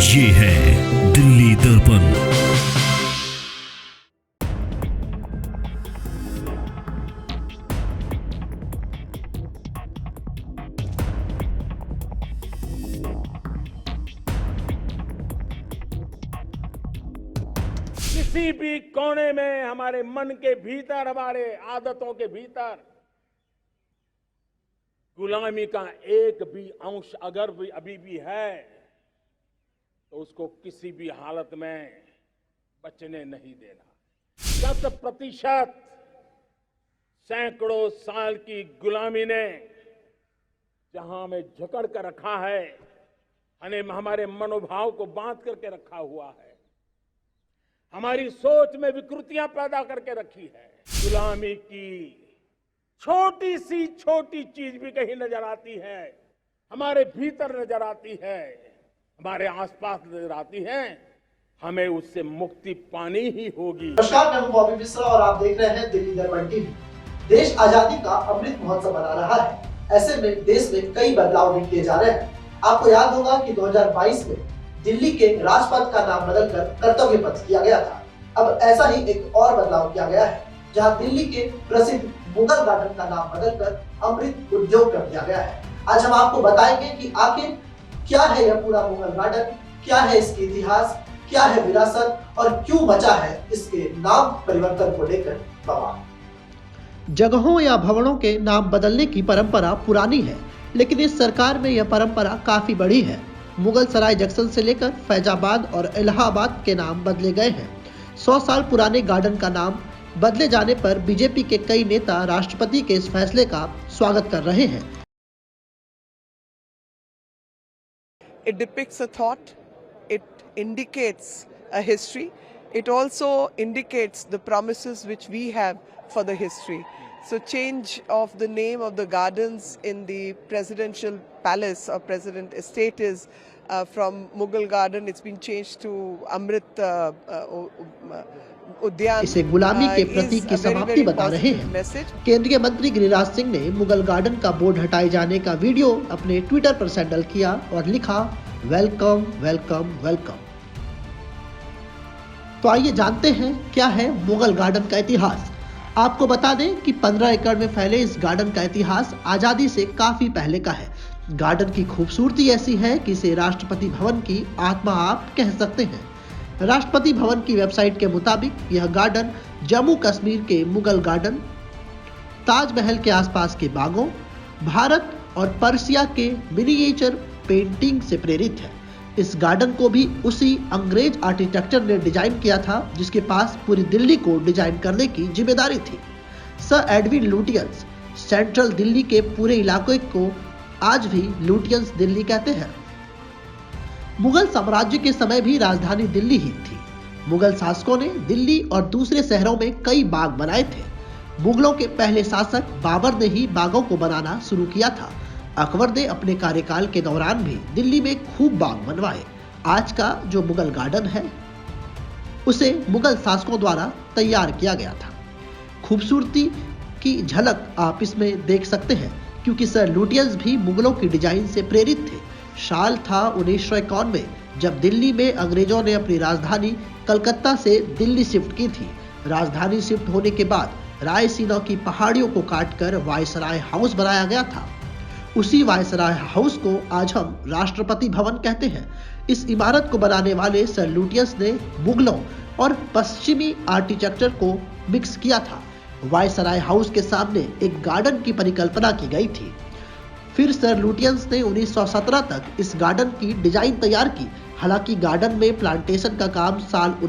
ये है दिल्ली दर्पण। किसी भी कोने में हमारे मन के भीतर, हमारे आदतों के भीतर गुलामी का एक भी अंश अगर भी अभी भी है तो उसको किसी भी हालत में बचने नहीं देना। 100% सैकड़ों साल की गुलामी ने जहां हमें जकड़ कर रखा है, हमारे मनोभाव को बांध करके रखा हुआ है, हमारी सोच में विकृतियां पैदा करके रखी है। गुलामी की छोटी सी छोटी चीज भी कहीं नजर आती है, हमारे भीतर नजर आती है, हमारे आसपास नजर आती है, हमें उससे मुक्ति पानी ही होगी। नमस्कार, मैं हूं बॉबी मिश्रा और आप देख रहे हैं दिल्ली दर्पण टीवी। देश आजादी का अमृत महोत्सव मना रहा है। ऐसे में देश में कई बदलाव भी किए जा रहे हैं। आपको याद होगा कि 2022 में दिल्ली के राजपथ का नाम बदलकर कर्तव्य पथ किया गया था। अब ऐसा ही एक और बदलाव किया गया है, जहां दिल्ली के प्रसिद्ध मुगल गार्डन का नाम बदलकर अमृत उद्योग कर दिया गया है। आज हम आपको बताएंगे कि आखिर क्या है यह पूरा मुगल गार्डन, क्या है इसका इतिहास, क्या है विरासत और क्यों मचा है इसके नाम परिवर्तन को लेकर बवाल। जगहों या भवनों के नाम बदलने की परंपरा पुरानी है, लेकिन इस सरकार में यह परंपरा काफी बड़ी है। मुगल सराय जंक्शन से लेकर फैजाबाद और इलाहाबाद के नाम बदले गए हैं। 100 साल पुराने गार्डन का नाम बदले जाने पर बीजेपी के कई नेता राष्ट्रपति के इस फैसले का स्वागत कर रहे हैं। It depicts a thought, it indicates a history, it also indicates the promises which we have for the history. So change of the name of the gardens in the presidential palace or president estate is from Mughal garden, it's been changed to Amrit उद्यान। इसे गुलामी के प्रतीक की समाप्ति बता रहे हैं। केंद्रीय मंत्री गिरिराज सिंह ने मुगल गार्डन का बोर्ड हटाए जाने का वीडियो अपने ट्विटर पर शेयर किया और लिखा, वेलकम वेलकम वेलकम। तो आइए जानते हैं क्या है मुगल गार्डन का इतिहास। आपको बता दें कि 15 एकड़ में फैले इस गार्डन का इतिहास आजादी से काफी पहले का है। गार्डन की खूबसूरती ऐसी है कि इसे राष्ट्रपति भवन की आत्मा आप कह सकते हैं। राष्ट्रपति भवन की वेबसाइट के मुताबिक यह गार्डन जम्मू कश्मीर के मुगल गार्डन, ताजमहल के आसपास के बागों, भारत और पर्सिया के मिनिएचर पेंटिंग से प्रेरित है। इस गार्डन को भी उसी अंग्रेज आर्किटेक्चर ने डिजाइन किया था जिसके पास पूरी दिल्ली को डिजाइन करने की जिम्मेदारी थी। Sir Edwin Lutyens central Delhi के पूरे इलाके को आज भी लुटियंस दिल्ली कहते हैं। मुगल साम्राज्य के समय भी राजधानी दिल्ली ही थी। मुगल शासकों ने दिल्ली और दूसरे शहरों में कई बाग बनाए थे। मुगलों के पहले शासक बाबर ने ही बागों को बनाना शुरू किया था। अकबर ने अपने कार्यकाल के दौरान भी दिल्ली में खूब बाग बनवाए। आज का जो मुगल गार्डन है उसे मुगल शासकों द्वारा तैयार किया गया था। खूबसूरती की झलक आप इसमें देख सकते हैं, क्योंकि सर लुटियंस भी मुगलों की डिजाइन से प्रेरित थे। साल था 1951 में, जब दिल्ली में अंग्रेजों ने अपनी राजधानी कलकत्ता से दिल्ली शिफ्ट की थी। राजधानी शिफ्ट होने के बाद रायसीना की पहाड़ियों को काटकर वायसराय हाउस बनाया गया था। उसी वायसराय हाउस को आज हम राष्ट्रपति भवन कहते हैं। इस इमारत को बनाने वाले सर लुटियंस ने मुगलों और पश्चिमी आर्किटेक्चर को मिक्स किया था। वायसराय हाउस के सामने एक गार्डन की परिकल्पना की गई थी। फिर सर लुटियंस ने 1917 तक इस गार्डन की डिजाइन तैयार की। हालांकि गार्डन में प्लांटेशन का काम साल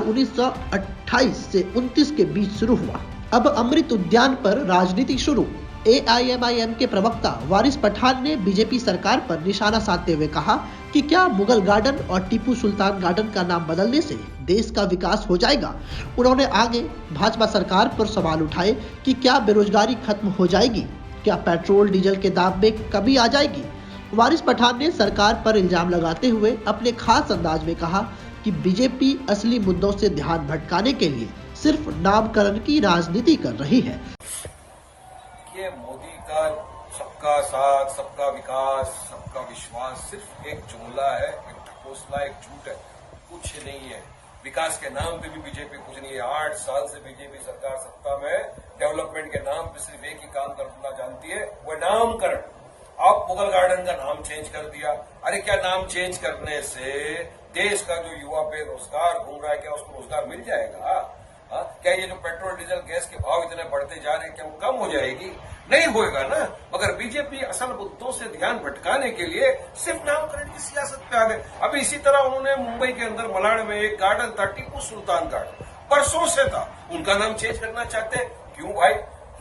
1928 से 29 के बीच शुरू हुआ। अब अमृत उद्यान पर राजनीति शुरू। AIMIM के प्रवक्ता वारिस पठान ने बीजेपी सरकार पर निशाना साधते हुए कहा कि क्या मुगल गार्डन और टीपू सुल्तान गार्डन का नाम बदलने से देश का विकास हो जाएगा। उन्होंने आगे भाजपा सरकार पर सवाल उठाए कि क्या बेरोजगारी खत्म हो जाएगी, क्या पेट्रोल डीजल के दाम में कमी आ जाएगी। वारिस पठान ने सरकार पर इल्जाम लगाते हुए अपने खास अंदाज में कहा कि बीजेपी असली मुद्दों से ध्यान भटकाने के लिए सिर्फ नामकरण की राजनीति कर रही है। ये मोदी का चक्कर सबका साथ, सबका विकास, सबका विश्वास सिर्फ एक जुमला है, एक घोषणा, एक झूठ है, कुछ नहीं है। विकास के नाम पे भी बीजेपी कुछ नहीं है। 8 साल से बीजेपी सरकार सत्ता में, डेवलपमेंट के नाम पे सिर्फ एक ही काम करना जानती है, वो नामकरण। आप मुगल गार्डन का नाम चेंज कर दिया। अरे क्या नाम चेंज करने से देश का जो युवा बेरोजगार घूम रहा है, क्या उसको रोजगार मिल जाएगा? क्या ये जो पेट्रोल डीजल गैस के भाव इतने बढ़ते जा रहे हैं, क्या वो कम हो जाएगी? नहीं होएगा ना। मगर बीजेपी असल मुद्दों से ध्यान भटकाने के लिए सिर्फ नामकरण की सियासत पे आ गए। अभी इसी तरह उन्होंने मुंबई के अंदर मलाड में एक गार्डन था, टीपू सुल्तान गार्डन, परसों से था, उनका नाम चेंज करना चाहते हैं। क्यों भाई?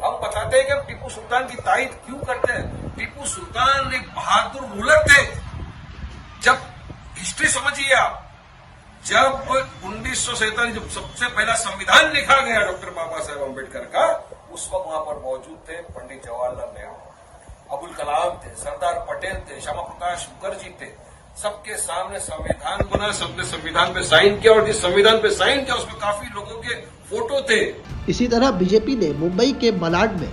हम बताते हैं कि हम टीपू सुल्तान की तारीफ क्यों करते हैं। टीपू सुल्तान एक बहादुर रूलर थे। जब हिस्ट्री समझिए आप, जब 1947 जब सबसे पहला संविधान लिखा गया डॉक्टर बाबा साहेब अम्बेडकर का, उस वक्त वहां पर मौजूद थे पंडित जवाहरलाल नेहरू, अबुल कलाम थे, सरदार पटेल थे, श्यामा प्रकाश मुखर्जी थे। सबके सामने संविधान बना, सबने संविधान पे साइन किया, और जिस संविधान पे साइन किया उसमें काफी लोगों के फोटो थे। इसी तरह बीजेपी ने मुंबई के मलाड में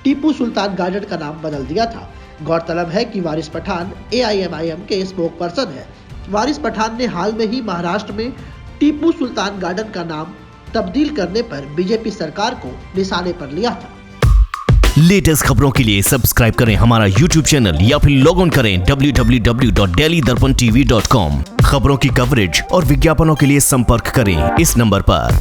टीपू सुल्तान गार्डन का नाम बदल दिया था। गौरतलब है कि वारिस पठान AIMIM के स्पोक पर्सन है। वारिस पठान ने हाल में ही महाराष्ट्र में टीपू सुल्तान गार्डन का नाम तब्दील करने पर बीजेपी सरकार को निशाने पर लिया था। लेटेस्ट खबरों के लिए सब्सक्राइब करें हमारा YouTube चैनल या फिर लॉग ऑन करें www.delhidarpantv.com। खबरों की कवरेज और विज्ञापनों के लिए संपर्क करें इस नंबर पर।